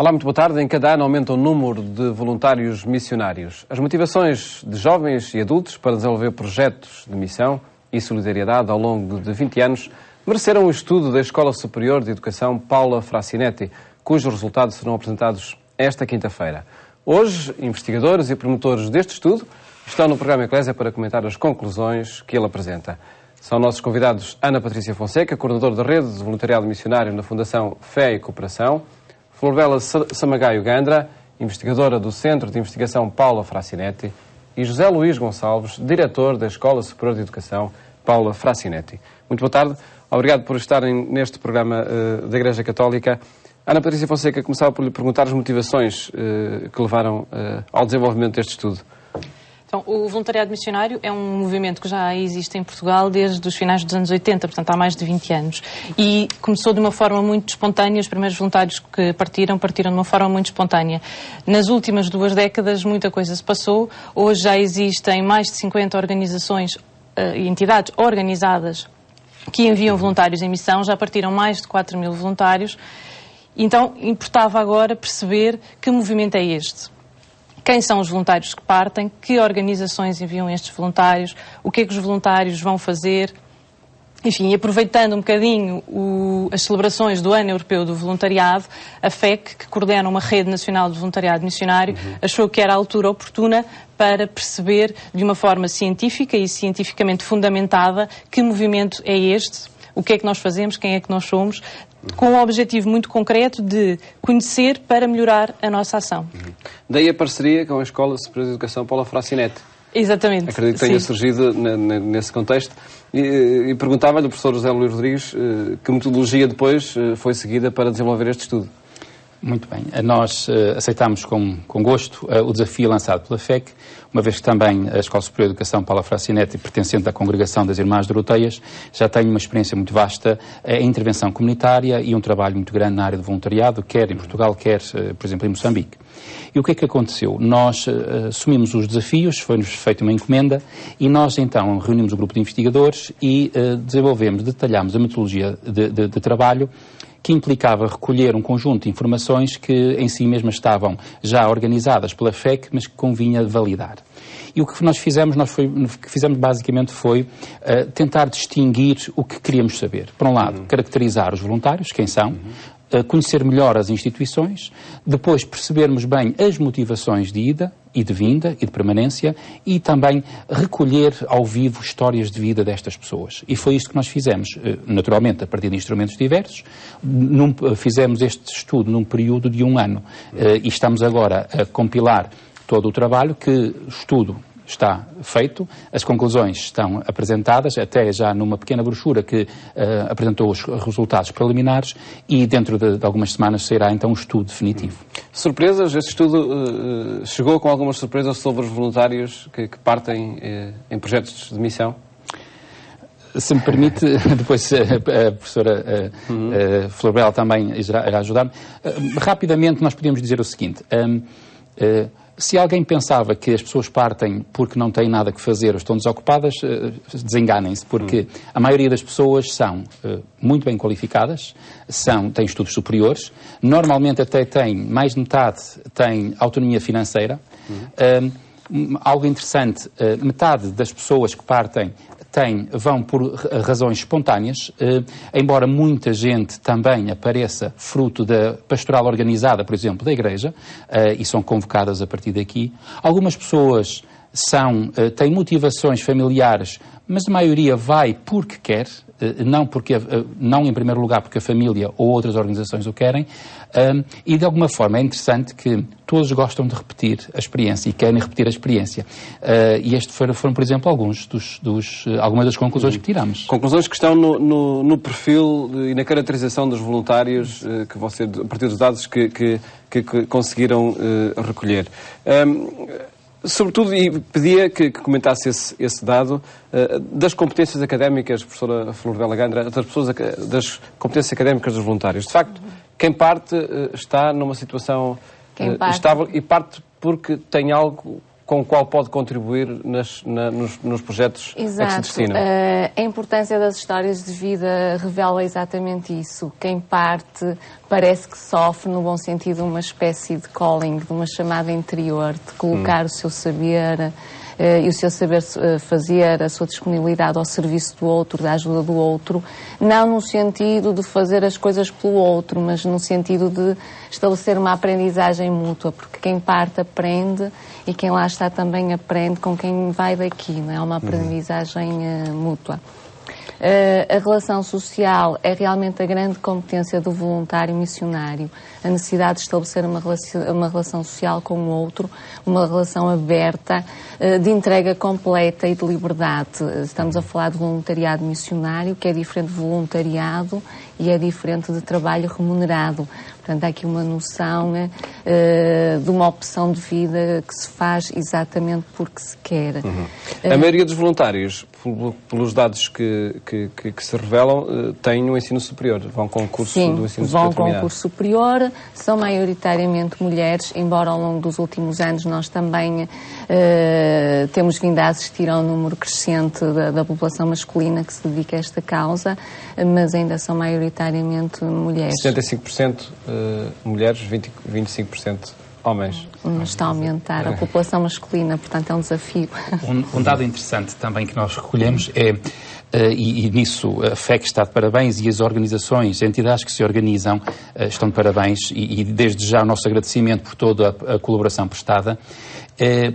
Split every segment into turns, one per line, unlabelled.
Olá, muito boa tarde. Em cada ano aumenta o número de voluntários missionários. As motivações de jovens e adultos para desenvolver projetos de missão e solidariedade ao longo de 20 anos mereceram o estudo da Escola Superior de Educação Paula Frassinetti, cujos resultados serão apresentados esta quinta-feira. Hoje, investigadores e promotores deste estudo estão no programa Eclésia para comentar as conclusões que ele apresenta. São nossos convidados Ana Patrícia Fonseca, coordenadora da Rede de Voluntariado Missionário na Fundação Fé e Cooperação, Florbela Samagaio Gandra, investigadora do Centro de Investigação Paula Frassinetti, e José Luís Gonçalves, diretor da Escola Superior de Educação Paula Frassinetti. Muito boa tarde. Obrigado por estarem neste programa da Igreja Católica. Ana Patrícia Fonseca, começava por lhe perguntar as motivações que levaram ao desenvolvimento deste estudo.
Então, o voluntariado missionário é um movimento que já existe em Portugal desde os finais dos anos 80, portanto há mais de 20 anos. E começou de uma forma muito espontânea, os primeiros voluntários que partiram de uma forma muito espontânea. Nas últimas 2 décadas muita coisa se passou, hoje já existem mais de 50 organizações e entidades organizadas que enviam voluntários em missão, já partiram mais de 4.000 voluntários. Então importava agora perceber que movimento é este. Quem são os voluntários que partem, que organizações enviam estes voluntários, o que é que os voluntários vão fazer. Enfim, aproveitando um bocadinho as celebrações do Ano Europeu do Voluntariado, a FEC, que coordena uma rede nacional de voluntariado missionário, achou que era a altura oportuna para perceber de uma forma científica e cientificamente fundamentada que movimento é este, o que é que nós fazemos, quem é que nós somos, com um objetivo muito concreto de conhecer para melhorar a nossa ação.
Daí a parceria com a Escola Superior de Educação Paula Frassinetti.
Exatamente.
Acredito que tenha surgido nesse contexto. E perguntava-lhe ao professor José Luís Rodrigues que metodologia depois foi seguida para desenvolver este estudo.
Muito bem. Nós aceitámos com gosto o desafio lançado pela FEC, uma vez que também a Escola Superior de Educação Paula Frassinetti, pertencente à Congregação das Irmãs Doroteias, já tem uma experiência muito vasta em intervenção comunitária e um trabalho muito grande na área do voluntariado, quer em Portugal, quer, por exemplo, em Moçambique. E o que é que aconteceu? Nós assumimos os desafios, foi-nos feita uma encomenda e nós então reunimos o grupo de investigadores e detalhámos a metodologia de trabalho, que implicava recolher um conjunto de informações que em si mesmas estavam já organizadas pela FEC, mas que convinha validar. E o que nós fizemos, basicamente foi tentar distinguir o que queríamos saber. Por um lado, caracterizar os voluntários, quem são, conhecer melhor as instituições, depois percebermos bem as motivações de ida e de vinda e de permanência e também recolher ao vivo histórias de vida destas pessoas. E foi isto que nós fizemos, naturalmente, a partir de instrumentos diversos. Fizemos este estudo num período de 1 ano e estamos agora a compilar todo o trabalho, que o estudo está feito, as conclusões estão apresentadas, até já numa pequena brochura que apresentou os resultados preliminares e dentro de algumas semanas sairá então um estudo definitivo.
Surpresas? Este estudo chegou com algumas surpresas sobre os voluntários que partem em projetos de missão?
Se me permite, depois a professora Florbela também irá ajudar-me. Rapidamente nós podíamos dizer o seguinte... Se alguém pensava que as pessoas partem porque não têm nada que fazer ou estão desocupadas, desenganem-se, porque a maioria das pessoas são muito bem qualificadas, têm estudos superiores, normalmente até mais de metade têm autonomia financeira. Algo interessante, metade das pessoas que partem vão por razões espontâneas, embora muita gente também apareça fruto da pastoral organizada, por exemplo, da Igreja, e são convocadas a partir daqui. Algumas pessoas têm motivações familiares, mas a maioria vai porque quer, não em primeiro lugar porque a família ou outras organizações o querem, e de alguma forma é interessante que todos gostam de repetir a experiência e querem repetir a experiência. E estes foram, por exemplo, algumas das conclusões que tiramos.
Conclusões que estão no perfil e na caracterização dos voluntários que você, a partir dos dados que conseguiram recolher. Sobretudo, e pedia que comentasse esse dado das competências académicas, professora Florbela Gandra, das competências académicas dos voluntários. De facto, quem parte está numa situação estável e parte porque tem algo com o qual pode contribuir nos projetos a que se destinam.
A importância das histórias de vida revela exatamente isso. Quem parte parece que sofre, no bom sentido, uma espécie de calling, de uma chamada interior, de colocar o seu saber e o seu saber fazer, a sua disponibilidade ao serviço do outro, da ajuda do outro, não no sentido de fazer as coisas pelo outro, mas no sentido de estabelecer uma aprendizagem mútua, porque quem parte aprende e quem lá está também aprende com quem vai daqui, não é? Uma aprendizagem mútua. A relação social é realmente a grande competência do voluntário missionário. A necessidade de estabelecer uma relação social com o outro, uma relação aberta, de entrega completa e de liberdade. Estamos a falar de voluntariado missionário, que é diferente de voluntariado e é diferente de trabalho remunerado. Portanto, há aqui uma noção de uma opção de vida que se faz exatamente porque se quer.
A maioria dos voluntários, pelos dados que se revelam, têm um ensino superior, vão com o curso do ensino superior.
Vão com o curso superior, são maioritariamente mulheres, embora ao longo dos últimos anos nós também temos vindo a assistir a um número crescente da população masculina que se dedica a esta causa, mas ainda são maioritariamente mulheres.
75% mulheres, 25% homens.
Está a aumentar a população masculina, portanto é um desafio.
Um dado interessante também que nós recolhemos é, e nisso a FEC está de parabéns e as organizações, as entidades que se organizam estão de parabéns e desde já o nosso agradecimento por toda a colaboração prestada.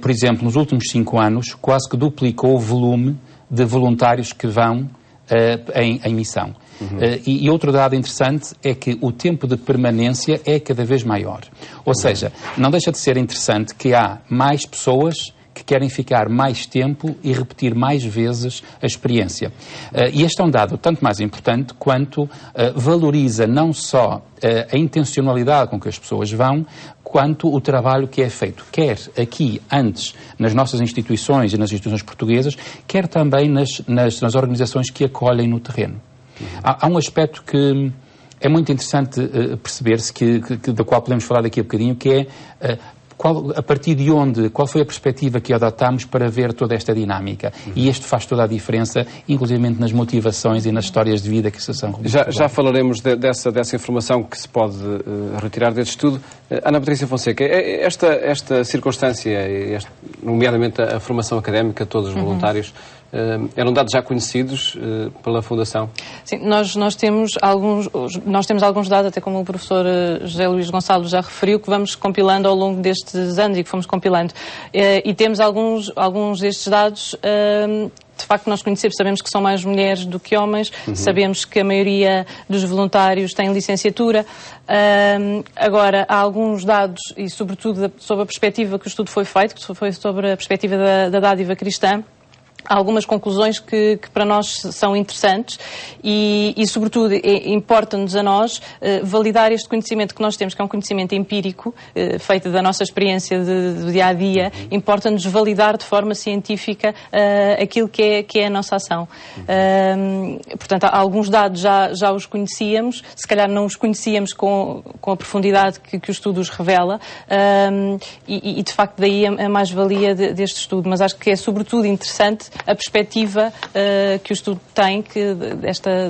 Por exemplo, nos últimos 5 anos quase que duplicou o volume de voluntários que vão em missão. E outro dado interessante é que o tempo de permanência é cada vez maior. Ou seja, não deixa de ser interessante que há mais pessoas que querem ficar mais tempo e repetir mais vezes a experiência. E este é um dado tanto mais importante quanto valoriza não só a intencionalidade com que as pessoas vão, quanto o trabalho que é feito, quer aqui, antes, nas nossas instituições e nas instituições portuguesas, quer também nas organizações que acolhem no terreno. Há um aspecto que é muito interessante perceber-se, da qual podemos falar daqui a bocadinho, que é a partir de onde, qual foi a perspectiva que adotámos para ver toda esta dinâmica. E isto faz toda a diferença, inclusivamente nas motivações e nas histórias de vida que se são registradas.
Já falaremos dessa informação que se pode retirar deste estudo. Ana Patrícia Fonseca, esta circunstância, nomeadamente a formação académica de todos os voluntários, eram dados já conhecidos pela Fundação?
Sim, nós temos alguns dados, até como o professor José Luís Gonçalves já referiu, que vamos compilando ao longo destes anos e que fomos compilando. E temos alguns destes dados, de facto nós conhecemos, sabemos que são mais mulheres do que homens, sabemos que a maioria dos voluntários tem licenciatura. Agora, há alguns dados, e sobretudo sobre a perspectiva que o estudo foi feito, que foi sobre a perspectiva da dádiva cristã. Há algumas conclusões que para nós são interessantes e sobretudo, importa-nos a nós validar este conhecimento que nós temos, que é um conhecimento empírico, feito da nossa experiência do dia-a-dia, importa-nos validar de forma científica aquilo que é a nossa ação. Portanto, alguns dados já os conhecíamos, se calhar não os conhecíamos com a profundidade que o estudo os revela, e de facto daí a mais-valia deste estudo, mas acho que é sobretudo interessante a perspectiva que o estudo tem,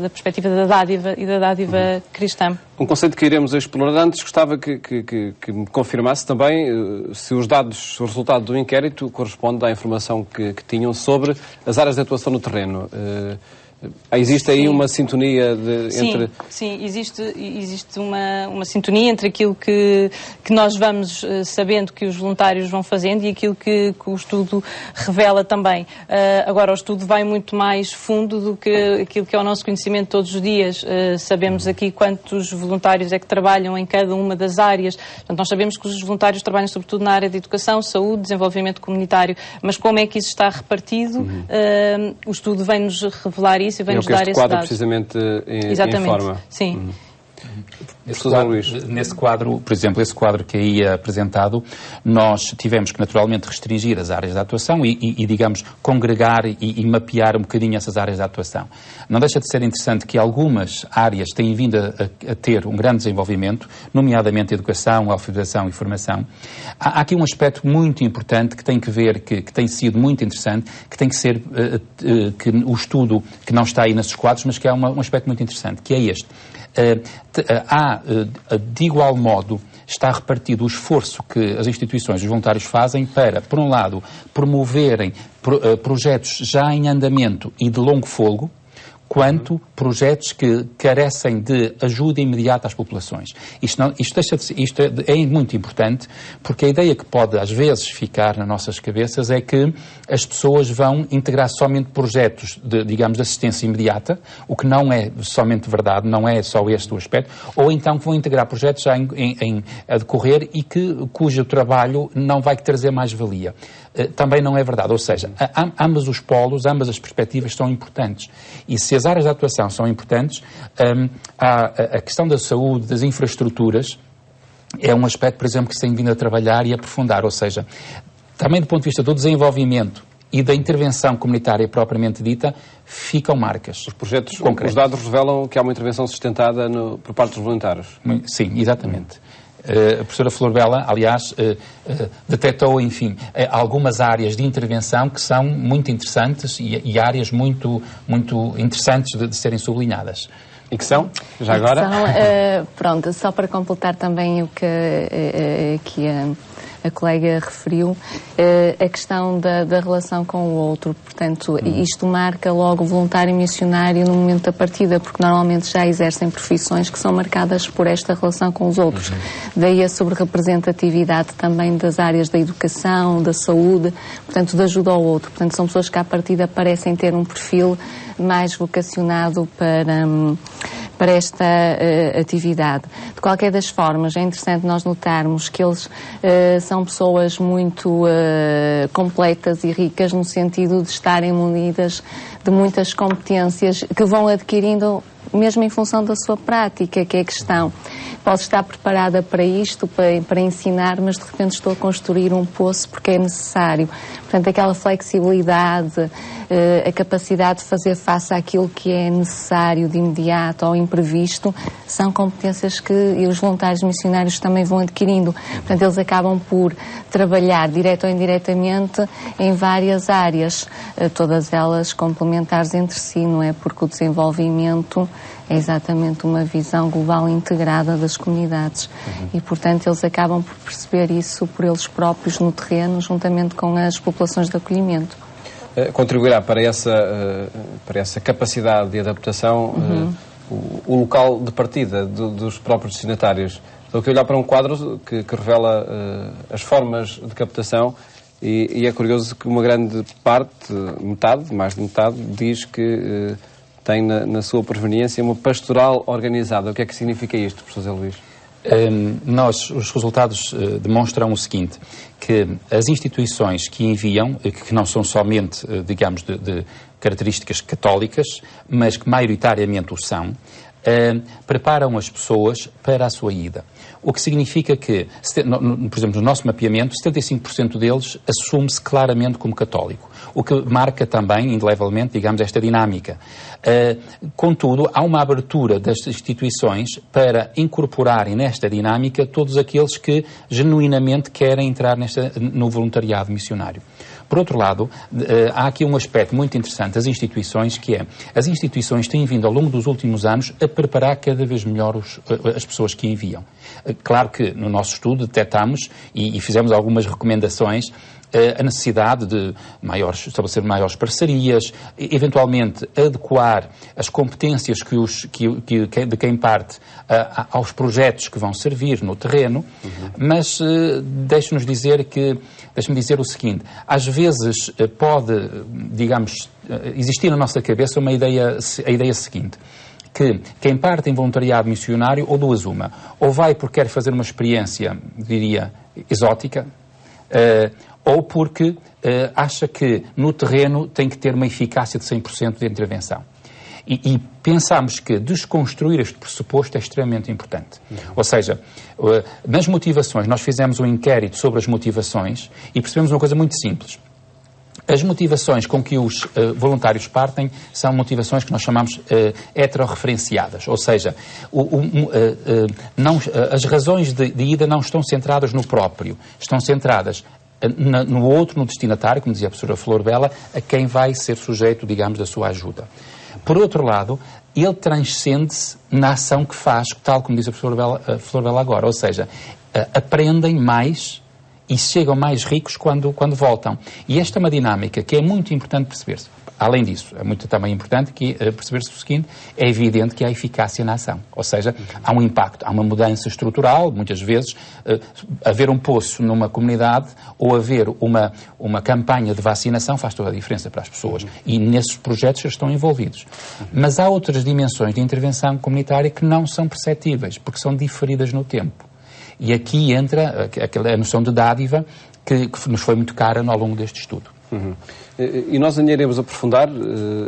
da perspectiva da dádiva e da dádiva cristã.
Um conceito que iremos explorar. Antes gostava que me confirmasse também se os dados, o resultado do inquérito corresponde à informação que tinham sobre as áreas de atuação no terreno. Existe aí uma sintonia entre...
Sim, existe uma sintonia entre aquilo que nós vamos sabendo que os voluntários vão fazendo e aquilo que o estudo revela também. Agora, o estudo vai muito mais fundo do que aquilo que é o nosso conhecimento todos os dias. Sabemos aqui quantos voluntários é que trabalham em cada uma das áreas. Portanto, nós sabemos que os voluntários trabalham sobretudo na área de educação, saúde, desenvolvimento comunitário, mas como é que isso está repartido, o estudo vem-nos revelar isso e vem-nos dar esse
quadro
dado.
Precisamente
Exatamente.
informa.
Sim.
Nesse quadro, por exemplo, esse quadro que aí é apresentado, nós tivemos que naturalmente restringir as áreas de atuação e digamos, congregar e mapear um bocadinho essas áreas de atuação. Não deixa de ser interessante que algumas áreas têm vindo a ter um grande desenvolvimento, nomeadamente educação, alfabetização e formação. Há aqui um aspecto muito importante que tem que ver, que tem sido muito interessante, que tem que ser que o estudo que não está aí nesses quadros, mas que é um aspecto muito interessante, que é este. De igual modo, está repartido o esforço que as instituições, os voluntários fazem para, por um lado, promoverem projetos já em andamento e de longo fôlego, quanto projetos que carecem de ajuda imediata às populações. Isto é muito importante, porque a ideia que pode às vezes ficar nas nossas cabeças é que as pessoas vão integrar somente projetos de assistência imediata, o que não é somente verdade, não é só este o aspecto, ou então que vão integrar projetos já a decorrer e cujo trabalho não vai trazer mais valia. Também não é verdade, ou seja, ambos os polos, ambas as perspectivas são importantes. E se as áreas de atuação são importantes, a questão da saúde, das infraestruturas, é um aspecto, por exemplo, que se tem vindo a trabalhar e a aprofundar, ou seja, também do ponto de vista do desenvolvimento e da intervenção comunitária propriamente dita, ficam marcas.
Os projetos, os dados revelam que há uma intervenção sustentada por parte dos voluntários.
Sim, exatamente. A professora Flor Bela, aliás, detectou, enfim, algumas áreas de intervenção que são muito interessantes e áreas muito, muito interessantes de serem sublinhadas.
E que são? Já agora?
Pronto, só para completar também o que aqui a colega referiu, a questão da relação com o outro. Portanto, isto marca logo o voluntário missionário no momento da partida, porque normalmente já exercem profissões que são marcadas por esta relação com os outros. Daí a sobre-representatividade também das áreas da educação, da saúde, portanto, de ajuda ao outro. Portanto, são pessoas que à partida parecem ter um perfil mais vocacionado para esta atividade. De qualquer das formas, é interessante nós notarmos que eles são pessoas muito completas e ricas no sentido de estarem munidas de muitas competências que vão adquirindo mesmo em função da sua prática, que é a questão. Posso estar preparada para isto, para ensinar, mas de repente estou a construir um poço porque é necessário. Portanto, aquela flexibilidade, a capacidade de fazer face àquilo que é necessário de imediato ao imprevisto, são competências que os voluntários missionários também vão adquirindo. Portanto, eles acabam por trabalhar, direto ou indiretamente, em várias áreas, todas elas complementares entre si, não é? Porque o desenvolvimento é exatamente uma visão global integrada das comunidades. E, portanto, eles acabam por perceber isso por eles próprios no terreno, juntamente com as populações de acolhimento.
Contribuirá para essa capacidade de adaptação o local de partida dos próprios destinatários. Estou aqui a olhar para um quadro que revela as formas de captação e é curioso que uma grande parte, mais de metade, diz que tem na sua proveniência uma pastoral organizada. O que é que significa isto, professor Zé Luís?
Os resultados demonstram o seguinte, que as instituições que enviam, que não são somente, digamos, de características católicas, mas que maioritariamente o são, preparam as pessoas para a sua ida. O que significa que, por exemplo, no nosso mapeamento, 75% deles assume-se claramente como católico, o que marca também, indelevelmente, digamos, esta dinâmica. Contudo, há uma abertura das instituições para incorporarem nesta dinâmica todos aqueles que genuinamente querem entrar no voluntariado missionário. Por outro lado, há aqui um aspecto muito interessante das instituições, que é, as instituições têm vindo ao longo dos últimos anos a preparar cada vez melhor as pessoas que enviam. Claro que no nosso estudo detectamos e fizemos algumas recomendações a necessidade de estabelecer maiores parcerias, eventualmente adequar as competências de quem parte aos projetos que vão servir no terreno, mas deixe-me dizer o seguinte, às vezes pode, digamos, existir na nossa cabeça a ideia seguinte, que quem parte em voluntariado missionário, ou duas uma, ou vai porque quer fazer uma experiência, diria, exótica, ou porque acha que no terreno tem que ter uma eficácia de 100% de intervenção. E pensámos que desconstruir este pressuposto é extremamente importante. Ou seja, nas motivações, nós fizemos um inquérito sobre as motivações e percebemos uma coisa muito simples. As motivações com que os voluntários partem são motivações que nós chamamos heterorreferenciadas, ou seja, as razões de ida não estão centradas no próprio, estão centradas no outro, no destinatário, como dizia a professora Flor Bela, a quem vai ser sujeito, digamos, da sua ajuda. Por outro lado, ele transcende-se na ação que faz, tal como diz a professora Flor Bela agora, ou seja, aprendem mais e chegam mais ricos quando voltam. E esta é uma dinâmica que é muito importante perceber-se. Além disso, é muito também importante perceber-se o seguinte: é evidente que há eficácia na ação. Ou seja, há um impacto, há uma mudança estrutural, muitas vezes, haver um poço numa comunidade ou haver uma campanha de vacinação faz toda a diferença para as pessoas. E nesses projetos estão envolvidos. Mas há outras dimensões de intervenção comunitária que não são perceptíveis, porque são diferidas no tempo. E aqui entra a noção de dádiva que nos foi muito cara ao longo deste estudo.
E nós ainda iremos aprofundar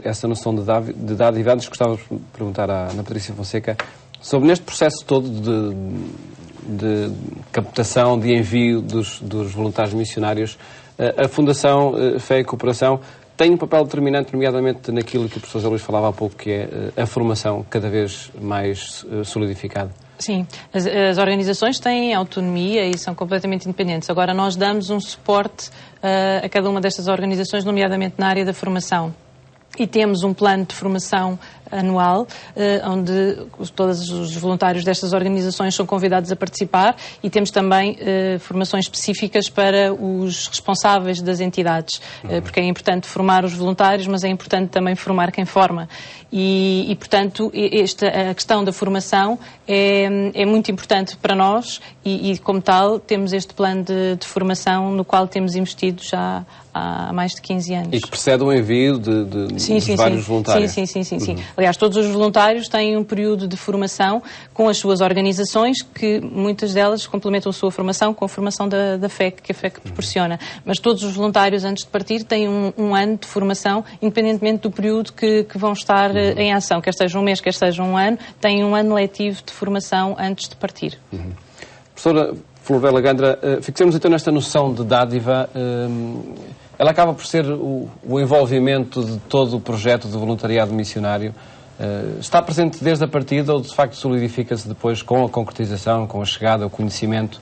essa noção de dádiva. Antes gostava de perguntar à Ana Patrícia Fonseca sobre neste processo todo de captação, de envio dos voluntários missionários. A Fundação Fé e Cooperação tem um papel determinante, nomeadamente naquilo que o professor José Luís falava há pouco, que é a formação cada vez mais solidificada.
Sim, as organizações têm autonomia e são completamente independentes. Agora, nós damos um suporte a cada uma destas organizações, nomeadamente na área da formação. E temos um plano de formação anual, onde todos os voluntários destas organizações são convidados a participar, e temos também formações específicas para os responsáveis das entidades, porque é importante formar os voluntários, mas é importante também formar quem forma. E portanto, a questão da formação é muito importante para nós e como tal, temos este plano de formação no qual temos investido já há mais de 15 anos.
E que precede o envio de vários voluntários.
Sim. Aliás, todos os voluntários têm um período de formação com as suas organizações, que muitas delas complementam a sua formação com a formação da FEC, que a FEC proporciona. Mas todos os voluntários, antes de partir, têm um ano de formação, independentemente do período que vão estar em ação. Quer seja um mês, quer seja um ano, têm um ano letivo de formação antes de partir.
Professora Flor Bela Gandra, fixemos então nesta noção de dádiva. Ela acaba por ser o envolvimento de todo o projeto de voluntariado missionário. Está presente desde a partida ou de facto solidifica-se depois com a concretização, com a chegada, o conhecimento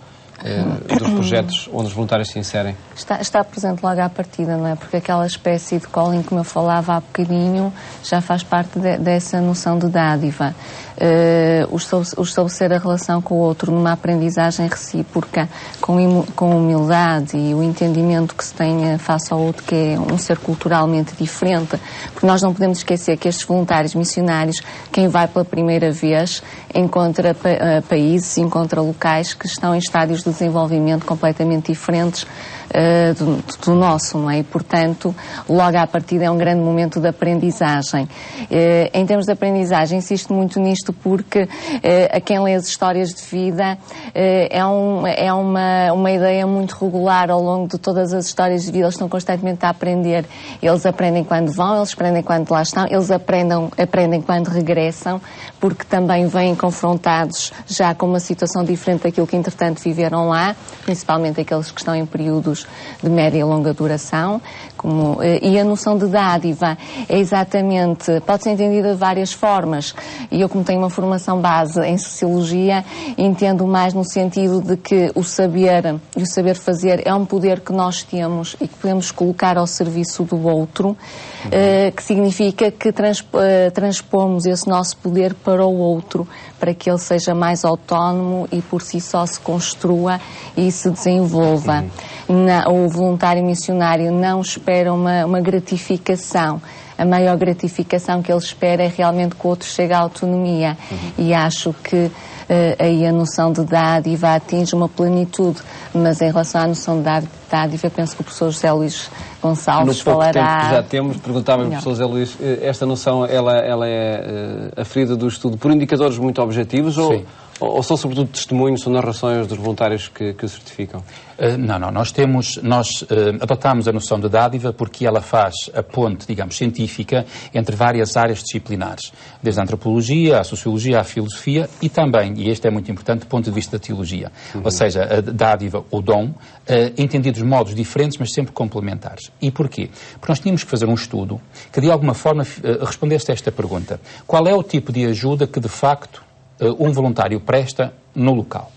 dos projetos onde os voluntários se inserem?
Está presente logo à partida, não é? Porque aquela espécie de calling, como eu falava há bocadinho, já faz parte dessa noção de dádiva. O estabelecer a relação com o outro numa aprendizagem recíproca, com humildade e o entendimento que se tem face ao outro, que é um ser culturalmente diferente, porque nós não podemos esquecer que estes voluntários missionários, quem vai pela primeira vez, encontra países, encontra locais que estão em estádios de desenvolvimento completamente diferentes do nosso, não é? E, portanto, logo à partida é um grande momento de aprendizagem. Em termos de aprendizagem, insisto muito nisto porque a quem lê as histórias de vida é uma ideia muito regular ao longo de todas as histórias de vida. Eles estão constantemente a aprender. Eles aprendem quando vão, eles aprendem quando lá estão, eles aprendem quando regressam, porque também vêm confrontados já com uma situação diferente daquilo que, entretanto, viveram lá, principalmente aqueles que estão em períodos de média e longa duração, e a noção de dádiva é exatamente, pode ser entendida de várias formas, e eu, como tenho uma formação base em Sociologia, entendo mais no sentido de que o saber e o saber fazer é um poder que nós temos e que podemos colocar ao serviço do outro, que significa que transpomos esse nosso poder para o outro, para que ele seja mais autónomo e por si só se construa e se desenvolva. O voluntário missionário não espera uma gratificação. A maior gratificação que ele espera é realmente que o outro chegue à autonomia. E acho que aí a noção de dádiva atinge uma plenitude. Mas em relação à noção de dádiva, penso que o professor José Luís Gonçalves falará...
No pouco tempo que já temos, perguntava-me, professor José Luís, esta noção ela é aferida do estudo por indicadores muito objetivos ou Ou são sobretudo testemunhos, são narrações dos voluntários que o certificam?
Não. Nós adotámos a noção de dádiva porque ela faz a ponte, digamos, científica entre várias áreas disciplinares, desde a antropologia, a sociologia, a filosofia e também, e este é muito importante, do ponto de vista da teologia. Ou seja, a dádiva, o dom, entendidos de modos diferentes, mas sempre complementares. E porquê? Porque nós tínhamos que fazer um estudo que, de alguma forma, respondesse a esta pergunta. Qual é o tipo de ajuda que, de facto, um voluntário presta no local?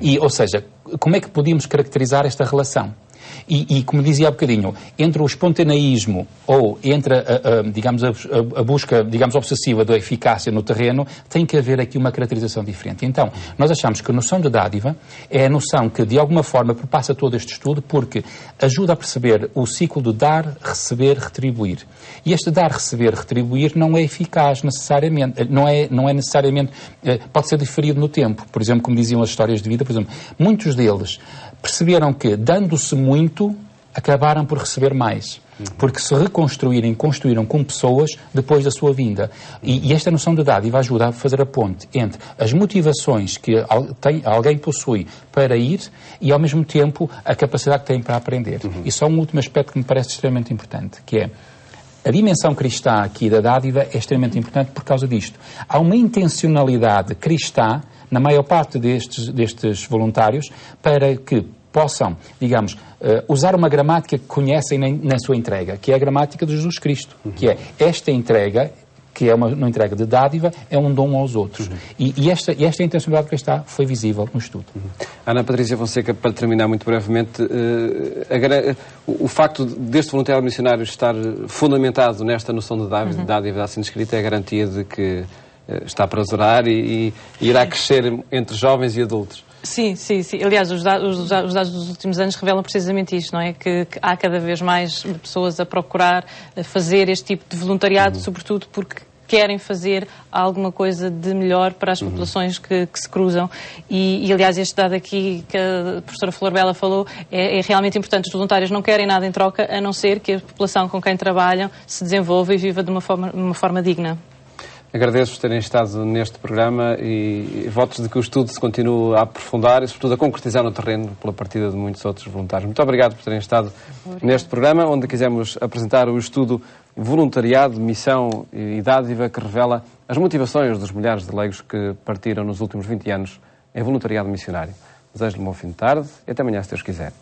E, ou seja, como é que podíamos caracterizar esta relação? E como dizia há bocadinho, entre o espontaneísmo ou entre a busca, digamos, obsessiva da eficácia no terreno, tem que haver aqui uma caracterização diferente. Então, nós achamos que a noção de dádiva é a noção que, de alguma forma, perpassa todo este estudo porque ajuda a perceber o ciclo de dar, receber, retribuir. E este dar, receber, retribuir não é eficaz necessariamente, não é necessariamente, pode ser diferido no tempo. Por exemplo, como diziam as histórias de vida, por exemplo, muitos deles perceberam que, dando-se muito, acabaram por receber mais. Porque se reconstruírem, construíram com pessoas depois da sua vinda. E esta noção de dádiva ajuda a fazer a ponte entre as motivações que alguém possui para ir e, ao mesmo tempo, a capacidade que tem para aprender. E só um último aspecto que me parece extremamente importante, que é a dimensão cristã aqui da dádiva é extremamente importante por causa disto. Há uma intencionalidade cristã na maior parte destes voluntários para que possam, digamos, usar uma gramática que conhecem na sua entrega, que é a gramática de Jesus Cristo, que é esta entrega, que é uma entrega de dádiva, é um dom aos outros. E esta intencionalidade que está foi visível no estudo.
Ana Patrícia Fonseca, para terminar muito brevemente, o facto deste voluntariado missionário estar fundamentado nesta noção de dádiva assim descrita é a garantia de que está para durar e irá crescer entre jovens e adultos.
Sim. Aliás, os dados dos últimos anos revelam precisamente isto, não é? Que há cada vez mais pessoas a procurar fazer este tipo de voluntariado, sobretudo porque querem fazer alguma coisa de melhor para as populações que se cruzam. E, aliás, este dado aqui que a professora Flor Bela falou é realmente importante. Os voluntários não querem nada em troca, a não ser que a população com quem trabalham se desenvolva e viva de uma forma digna.
Agradeço por terem estado neste programa e votos de que o estudo se continue a aprofundar e, sobretudo, a concretizar no terreno pela partida de muitos outros voluntários. Muito obrigado por terem estado neste programa, onde quisemos apresentar o estudo Voluntariado, Missão e Dádiva, que revela as motivações dos milhares de leigos que partiram nos últimos 20 anos em voluntariado missionário. Desejo-lhe um bom fim de tarde e até amanhã, se Deus quiser.